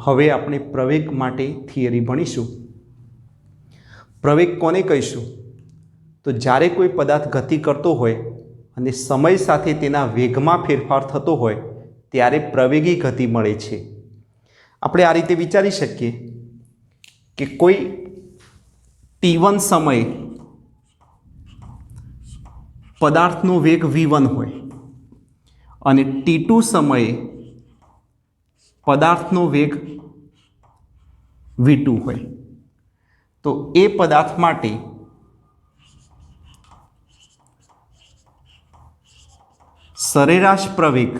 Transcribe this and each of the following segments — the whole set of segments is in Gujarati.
હવે આપણે પ્રવેગ માટે થિયરી ભણીશું। પ્રવેગ કોને કહીશું? તો જ્યારે કોઈ પદાર્થ ગતિ કરતો હોય અને સમય સાથે તેના વેગમાં ફેરફાર થતો હોય ત્યારે પ્રવેગી ગતિ મળે છે। આપણે આ રીતે વિચારી શકીએ કે કોઈ t1 સમયે પદાર્થનો વેગ v1 હોય અને t2 સમયે પદાર્થનો વેગ v2 હોય, તો એ પદાર્થ માટે સરેરાશ પ્રવેગ,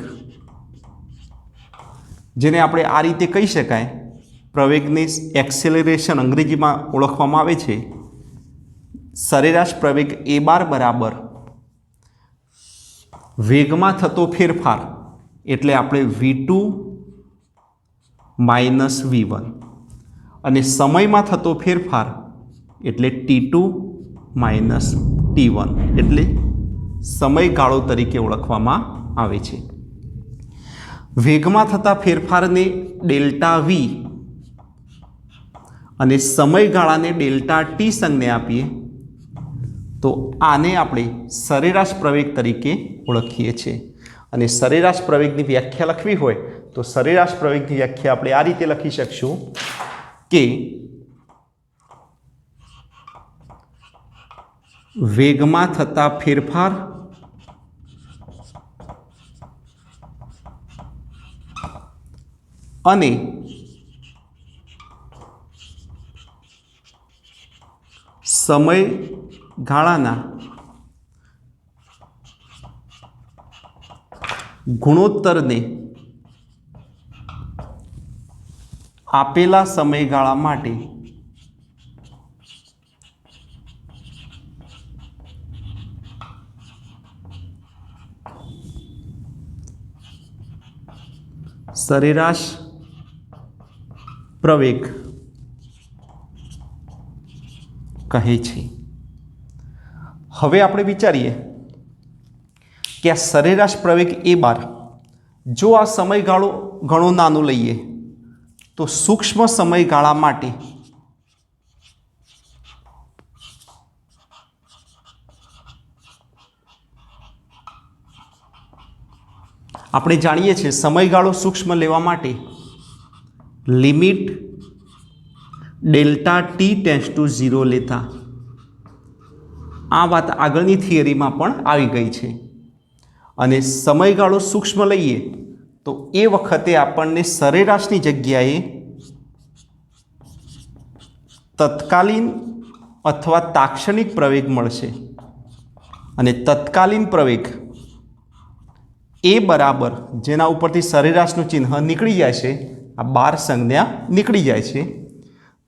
જેને આપણે આ રીતે કહી શકાય, પ્રવેગને એક્સેલરેશન અંગ્રેજીમાં ઓળખવામાં આવે છે। સરેરાશ પ્રવેગ a બાર બરાબર વેગમાં થતો ફેરફાર એટલે આપણે v2 માઇનસ v1 અને સમયમાં થતો ફેરફાર એટલે t2 માઇનસ t1 એટલે સમયગાળો તરીકે ઓળખવામાં આવે છે। વેગમાં થતા ફેરફારને ડેલ્ટા વી અને સમયગાળાને ડેલ્ટા ટી સંજ્ઞા આપીએ તો આને આપણે સરેરાશ પ્રવેગ તરીકે ઓળખીએ છીએ। અને સરેરાશ પ્રવેગની વ્યાખ્યા લખવી હોય તો સરેરાશ પ્રવેગની વ્યાખ્યા આપણે આ રીતે લખી શકશું કે વેગમાં થતા ફેરફાર અને સમયગાળાના ગુણોત્તરને આપેલા સમયગાળા માટે સરેરાશ પ્રવેગ કહે છે। હવે આપણે વિચારીએ કે આ સરેરાશ પ્રવેગ a બાર જો આ સમયગાળો ઘણો નાનો લઈએ તો સૂક્ષ્મ સમયગાળા માટે આપણે જાણીએ છીએ સમયગાળો સૂક્ષ્મ લેવા માટે limit delta T tends to 0 લેતા આ વાત આગળની થિયરીમાં પણ આવી ગઈ છે। અને સમયગાળો સૂક્ષ્મ લઈએ તો એ વખતે આપણને સરેરાશની જગ્યાએ તત્કાલીન અથવા તાક્ષણિક પ્રવેગ મળશે। અને તત્કાલીન પ્રવેગ એ બરાબર જેના ઉપરથી સરેરાશનું ચિહ્ન નીકળી જાય છે, આ બાર સંજ્ઞા નીકળી જાય છે,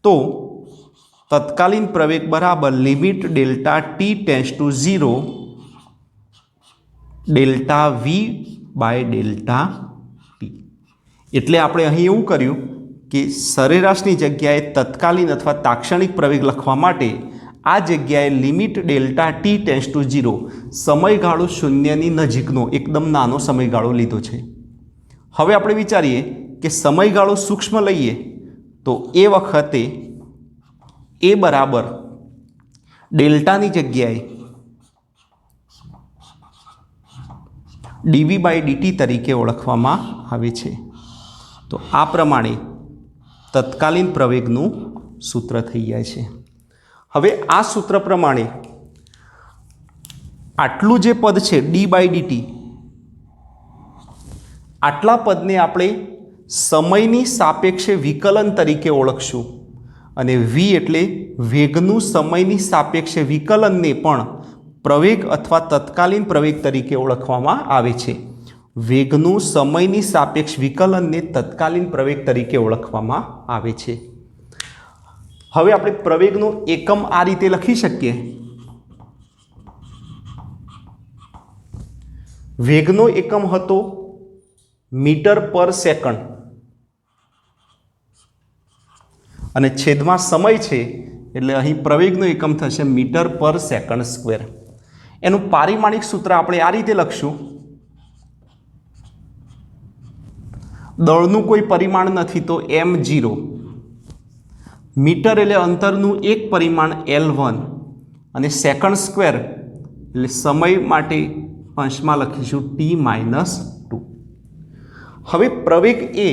તો તત્કાલીન પ્રવેગ બરાબર limit delta T tends to 0 delta V by delta T. એટલે આપણે અહીં એવું કર્યું કે સરેરાશની જગ્યાએ તત્કાલીન અથવા તાક્ષણિક પ્રવેગ લખવા માટે આ જગ્યાએ limit delta T tends to 0 સમયગાળો શૂન્યની નજીકનો એકદમ નાનો સમયગાળો લીધો છે। હવે આપણે વિચારીએ કે સમયગાળો સૂક્ષ્મ લઈએ તો એ વખતે એ બરાબર ડેલ્ટાની જગ્યાએ ડીવી બાય ડીટી તરીકે ઓળખવામાં આવે છે। તો આ પ્રમાણે તત્કાલીન પ્રવેગનું સૂત્ર થઈ જાય છે। હવે આ સૂત્ર પ્રમાણે આટલું જે પદ છે ડી બાય ડીટી, આટલા પદને આપણે સમયની સાપેક્ષે વિકલન તરીકે ઓળખશું। અને વી એટલે વેગનું સમયની સાપેક્ષે વિકલનને પણ પ્રવેગ અથવા તત્કાલીન પ્રવેગ તરીકે ઓળખવામાં આવે છે। વેગનું સમયની સાપેક્ષ વિકલનને તત્કાલીન પ્રવેગ તરીકે ઓળખવામાં આવે છે। હવે આપણે પ્રવેગનો એકમ આ રીતે લખી શકીએ, વેગનો એકમ હતો મીટર પર સેકન્ડ અને છેદમાં સમય છે એટલે અહીં પ્રવેગનો એકમ થશે મીટર પર સેકન્ડ સ્ક્વેર। એનું પારિમાણિક સૂત્ર આપણે આ રીતે લખશું, દળનું કોઈ પરિમાણ નથી તો m0, મીટર એટલે અંતરનું એક પરિમાણ L1 અને સેકન્ડ સ્ક્વેર એટલે સમય માટે અંશમાં લખીશું t-2. હવે પ્રવેગ એ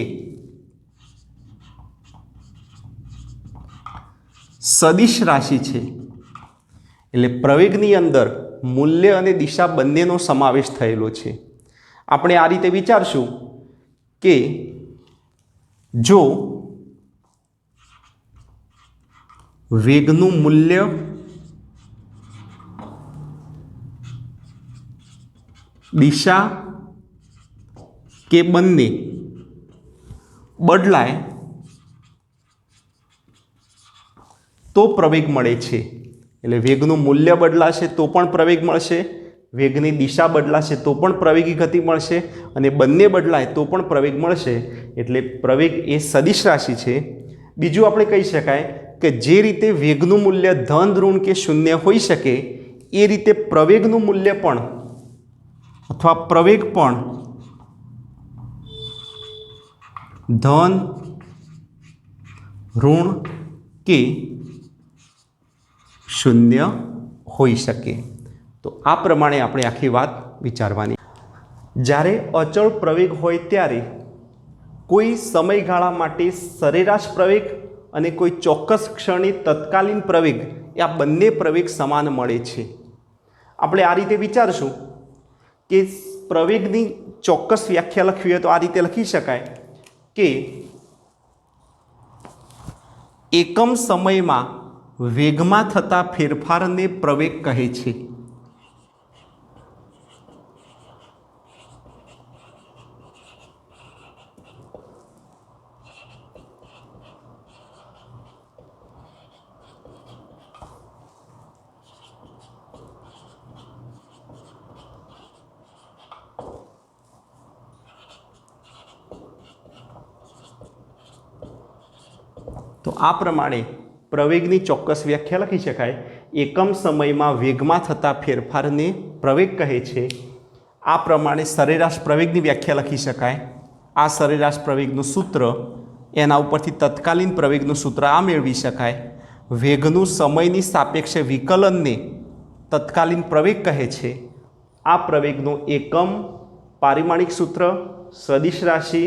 સદિશ રાશિ છે એટલે પ્રવેગની અંદર મૂલ્ય અને દિશા બંનેનો સમાવેશ થયેલો છે. આપણે આ રીતે વિચારશું કે જો વેગનું મૂલ્ય દિશા કે બંને બદલાય તો પ્રવેગ મળે છે. એટલે વેગનું મૂલ્ય બદલાશે તો પણ પ્રવેગ મળશે, વેગની દિશા બદલાશે તો પણ પ્રવેગી ગતિ મળશે અને બંને બદલાય તો પણ પ્રવેગ મળશે. એટલે પ્રવેગ એ સદિશ રાશિ છે. બીજું આપણે કહી શકાય કે જે રીતે વેગનું મૂલ્ય ધન, ઋણ કે શૂન્ય હોઈ શકે એ રીતે પ્રવેગનું મૂલ્ય પણ અથવા પ્રવેગ પણ ધન, ઋણ કે શૂન્ય હોઈ શકે. તો આ પ્રમાણે આપણે આખી વાત વિચારવાની. જ્યારે અચળ પ્રવેગ હોય ત્યારે કોઈ સમયગાળા માટે સરેરાશ પ્રવેગ અને કોઈ ચોક્કસ ક્ષણે તત્કાલીન પ્રવેગ એ આ બંને પ્રવેગ સમાન મળે છે. આપણે આ રીતે વિચારશું કે પ્રવેગની ચોક્કસ વ્યાખ્યા લખવી હોય તો આ રીતે લખી શકાય કે એકમ સમયમાં વેગમાં થતા ફેરફારને પ્રવેગ કહે છે. તો આ પ્રમાણે પ્રવેગની ચોક્કસ વ્યાખ્યા લખી શકાય. એકમ સમયમાં વેગમાં થતા ફેરફારને પ્રવેગ કહે છે. આ પ્રમાણે સરેરાશ પ્રવેગની વ્યાખ્યા લખી શકાય. આ સરેરાશ પ્રવેગનું સૂત્ર, એના ઉપરથી તત્કાલીન પ્રવેગનું સૂત્ર આ મેળવી શકાય. વેગનું સમયની સાપેક્ષે વિકલનને તત્કાલીન પ્રવેગ કહે છે. આ પ્રવેગનું એકમ, પારિમાણિક સૂત્ર, સદિશ રાશિ,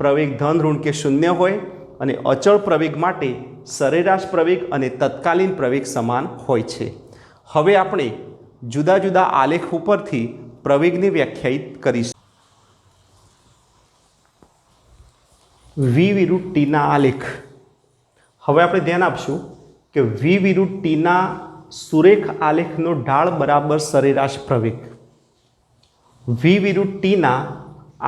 પ્રવેગ ધન, ઋણ કે શૂન્ય હોય અને અચળ પ્રવેગ માટે સરેરાશ પ્રવેગ અને તત્કાલીન પ્રવેગ સમાન હોય છે. હવે આપણે જુદા જુદા આલેખ ઉપરથી પ્રવેગને વ્યાખ્યાયિત કરીશું. V વિરુદ્ધ ટીના આલેખ. હવે આપણે ધ્યાન આપશું કે V વિરુદ્ધ ટીના સુરેખ આલેખનો ઢાળ બરાબર સરેરાશ પ્રવેગ. V વિરુદ્ધ ટીના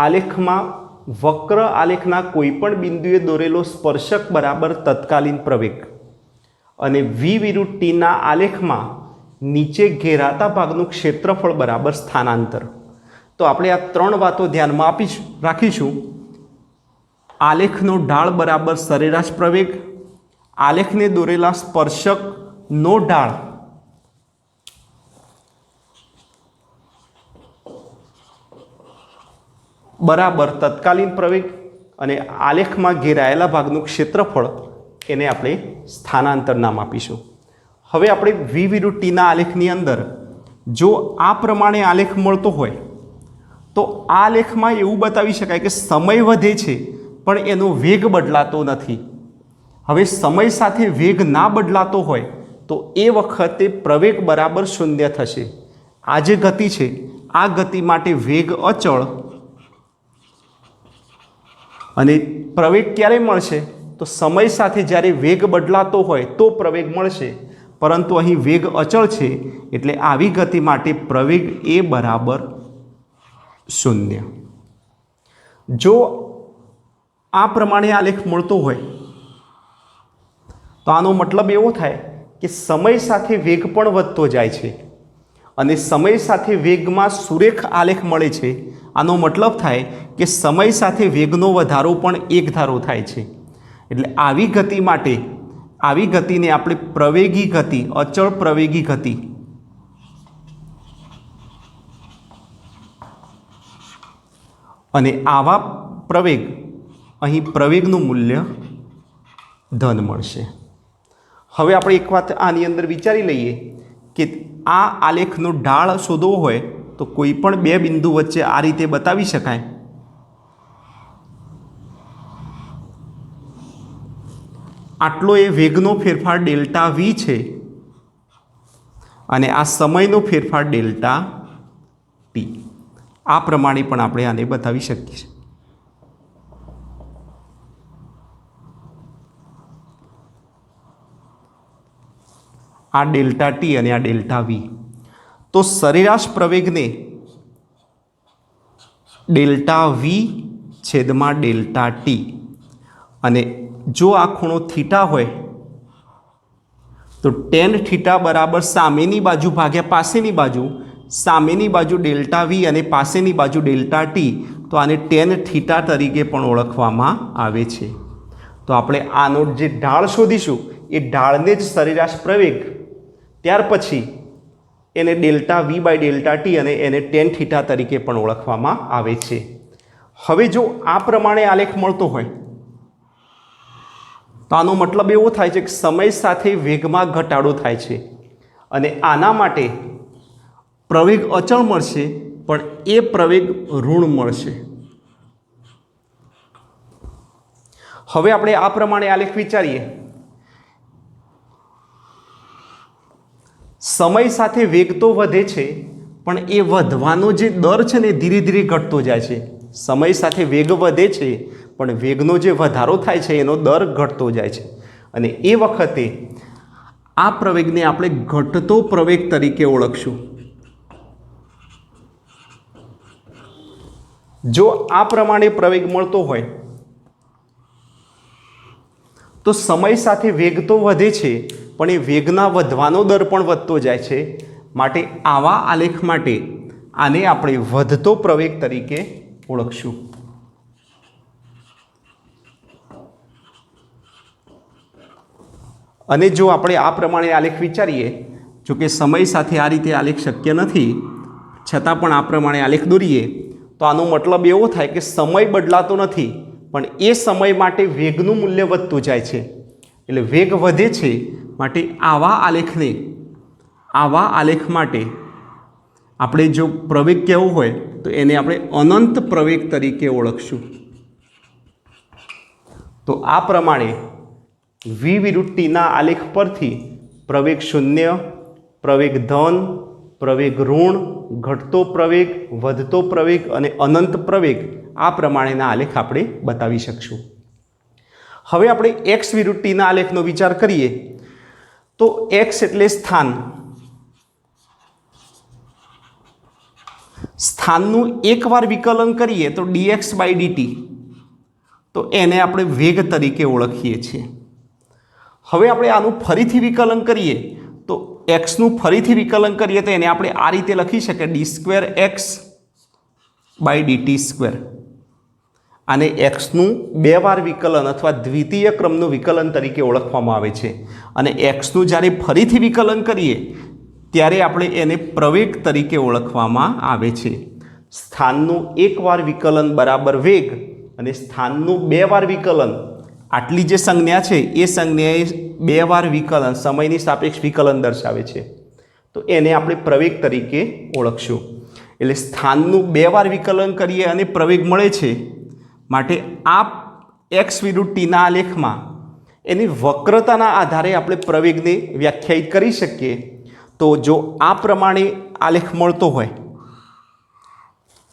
આલેખમાં વક્ર આલેખના કોઈપણ બિંદુએ દોરેલો સ્પર્શક બરાબર તત્કાલીન પ્રવેગ અને V વિરુદ્ધ ટીના આલેખમાં નીચે ઘેરાતા ભાગનું ક્ષેત્રફળ બરાબર સ્થાનાંતર. તો આપણે આ ત્રણ વાતો ધ્યાનમાં રાખીશું. આલેખનો ઢાળ બરાબર સરેરાશ પ્રવેગ, આલેખને દોરેલા સ્પર્શકનો ઢાળ બરાબર તત્કાલીન પ્રવેગ અને આલેખમાં ઘેરાયેલા ભાગનું ક્ષેત્રફળ, એને આપણે સ્થાનાંતર નામ આપીશું. હવે આપણે V વિરુદ્ધ ટીના આલેખની અંદર જો આ પ્રમાણે આલેખ મળતો હોય તો આ આલેખમાં એવું બતાવી શકાય કે સમય વધે છે પણ એનો વેગ બદલાતો નથી. હવે સમય સાથે વેગ ના બદલાતો હોય તો એ વખતે પ્રવેગ બરાબર શૂન્ય થશે. આ જે ગતિ છે આ ગતિ માટે વેગ અચળ અને પ્રવેગ ક્યારે મળશે તો સમય સાથે જ્યારે વેગ બદલાતો હોય તો પ્રવેગ મળશે, પરંતુ અહીં વેગ અચળ છે એટલે આવી ગતિ માટે પ્રવેગ એ બરાબર શૂન્ય. જો આ પ્રમાણે આલેખ મળતો હોય તો આનો મતલબ એવો થાય કે સમય સાથે વેગ પણ વધતો જાય છે અને સમય સાથે વેગમાં સુરેખ આલેખ મળે છે. આનો મતલબ થાય કે સમય સાથે વેગનો વધારો પણ એક ધારો થાય છે. એટલે આવી ગતિ માટે, આવી ગતિને આપણે પ્રવેગી ગતિ, અચળ પ્રવેગી ગતિ અને આવા પ્રવેગ અહીં પ્રવેગનું મૂલ્ય ધન મળશે. હવે આપણે એક વાત આની અંદર વિચારી લઈએ કે આ આલેખનો ઢાળ શોધવો હોય તો કોઈ પણ બે બિંદુ વચ્ચે આ રીતે બતાવી શકાય. આટલો એ વેગનો ફેરફાર ડેલ્ટા વી છે અને આ સમયનો ફેરફાર ડેલ્ટા ટી. આ પ્રમાણે પણ આપણે આને બતાવી શકીએ છીએ. આ ડેલ્ટા ટી અને આ ડેલ્ટા વી. તો સરેરાશ પ્રવેગને ડેલ્ટા વી છેદમાં ડેલ્ટા ટી, અને જો આ ખૂણો થીટા હોય તો ટેન થીટા બરાબર સામેની બાજુ ભાગ્યા પાસેની બાજુ. સામેની બાજુ ડેલ્ટા વી અને પાસેની બાજુ ડેલ્ટા ટી, તો આને ટેન થીટા તરીકે પણ ઓળખવામાં આવે છે. તો આપણે આનો જે ઢાળ શોધીશું એ ઢાળને જ સરેરાશ પ્રવેગ, ત્યાર પછી એને delta V by delta T અને એને ટેન થીટા તરીકે પણ ઓળખવામાં આવે છે. હવે જો આ પ્રમાણે આલેખ મળતો હોય તો આનો મતલબ એવો થાય છે કે સમય સાથે વેગમાં ઘટાડો થાય છે અને આના માટે પ્રવેગ અચળ મળશે, પણ એ પ્રવેગ ઋણ મળશે. હવે આપણે આ પ્રમાણે આલેખ વિચારીએ. સમય સાથે વેગ તો વધે છે, પણ એ વધવાનો જે દર છે ને એ ધીરે ધીરે ઘટતો જાય છે. સમય સાથે વેગ વધે છે, પણ વેગનો જે વધારો થાય છે એનો દર ઘટતો જાય છે, અને એ વખતે આ પ્રવેગને આપણે ઘટતો પ્રવેગ તરીકે ઓળખશું. જો આ પ્રમાણે પ્રવેગ મળતો હોય તો સમય સાથે વેગ તો વધે છે, પણ એ વેગના વધવાનો દર પણ વધતો જાય છે. માટે આવા આલેખ માટે આને આપણે વધતો પ્રવેગ તરીકે ઓળખશું. અને જો આપણે આ પ્રમાણે આલેખ વિચારીએ, જો કે સમય સાથે આ રીતે આલેખ શક્ય નથી, છતાં પણ આ પ્રમાણે આલેખ દોરીએ તો આનો મતલબ એવો થાય કે સમય બદલાતો નથી, પણ એ સમય માટે વેગનું મૂલ્ય વધતું જાય છે. એટલે વેગ વધે છે, માટે આવા આલેખ માટે આપણે જો પ્રવેગ કહેવો હોય તો એને આપણે અનંત પ્રવેગ તરીકે ઓળખશું. તો આ પ્રમાણે વી વિરુદ્ધ ટીના આલેખ પરથી પ્રવેગ શૂન્ય, પ્રવેગ ધન, પ્રવેગ ઋણ, ઘટતો પ્રવેગ, વધતો પ્રવેગ અને અનંત પ્રવેગ, આ પ્રમાણેના આલેખ આપણે બતાવી શકશું. હવે આપણે એક્સ વિરુદ્ધ ટીના આલેખનો વિચાર કરીએ તો એક્સ એટલે સ્થાન. સ્થાનનું એકવાર વિકલન કરીએ તો dx બાય dt, તો એને આપણે વેગ તરીકે ઓળખીએ છીએ. હવે આપણે આનું ફરીથી વિકલન કરીએ તો એક્સનું ફરીથી વિકલન કરીએ તો એને આપણે આ રીતે લખી શકીએ d2x બાય dt². આને એક્સનું બે વાર વિકલન અથવા દ્વિતીય ક્રમનું વિકલન તરીકે ઓળખવામાં આવે છે. અને એક્સનું જ્યારે ફરીથી વિકલન કરીએ ત્યારે આપણે એને પ્રવેગ તરીકે ઓળખવામાં આવે છે. સ્થાનનું એકવાર વિકલન બરાબર વેગ, અને સ્થાનનું બે વાર વિકલન, આટલી જે સંજ્ઞા છે એ સંજ્ઞાએ બે વાર વિકલન, સમયની સાપેક્ષ વિકલન દર્શાવે છે, તો એને આપણે પ્રવેગ તરીકે ઓળખશું. એટલે સ્થાનનું બે વાર વિકલન કરીએ અને પ્રવેગ મળે છે, માટે આ એક્સ વિરુદ્ધ ટીના આલેખમાં એની વક્રતાના આધારે આપણે પ્રવેગને વ્યાખ્યાયિત કરી શકીએ. તો જો આ પ્રમાણે આલેખ મળતો હોય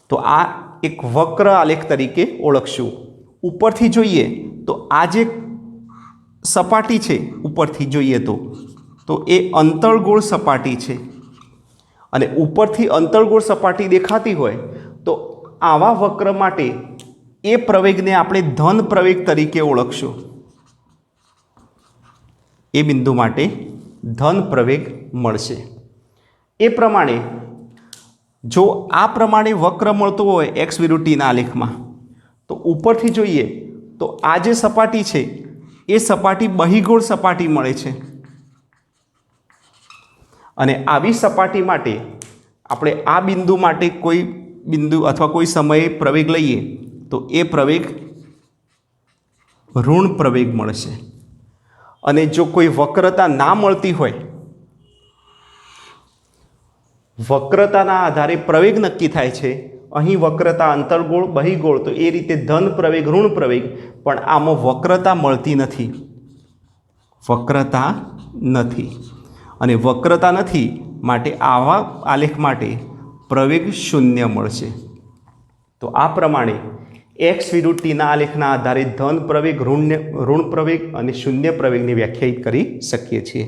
તો આ એક વક્ર આલેખ તરીકે ઓળખશું. ઉપરથી જોઈએ તો આ જે સપાટી છે, ઉપરથી જોઈએ તો એ અંતર્ગોળ સપાટી છે, અને ઉપરથી અંતર્ગોળ સપાટી દેખાતી હોય તો આવા વક્ર માટે એ પ્રવેગને આપણે ધન પ્રવેગ તરીકે ઓળખશું. એ બિંદુ માટે ધન પ્રવેગ મળશે. એ પ્રમાણે જો આ પ્રમાણે વક્ર મળતો હોય એક્સ વિરુદ્ધ ટીના આલેખમાં, તો ઉપરથી જોઈએ તો આ જે સપાટી છે એ સપાટી બહિગોળ સપાટી મળે છે, અને આવી સપાટી માટે આપણે આ બિંદુ માટે કોઈ બિંદુ અથવા કોઈ સમયે પ્રવેગ લઈએ તો એ પ્રવેગ ઋણ પ્રવેગ મળશે. અને જો કોઈ વક્રતા ના મળતી હોય, વક્રતાના આધારે પ્રવેગ નક્કી થાય છે. અહીં વક્રતા અંતર્ગોળ બહિર્ગોળ, તો એ રીતે ધન પ્રવેગ ઋણ પ્રવેગ, પણ આમાં વક્રતા મળતી નથી. વક્રતા નથી અને વક્રતા નથી માટે આવા આલેખ માટે પ્રવેગ શૂન્ય મળશે. તો આ પ્રમાણે એક્સ વિરુદ્ધ ટીના આલેખના આધારે ધન પ્રવેગ ઋણ પ્રવેગ અને શૂન્ય પ્રવેગને વ્યાખ્યાયિત કરી શકીએ છીએ.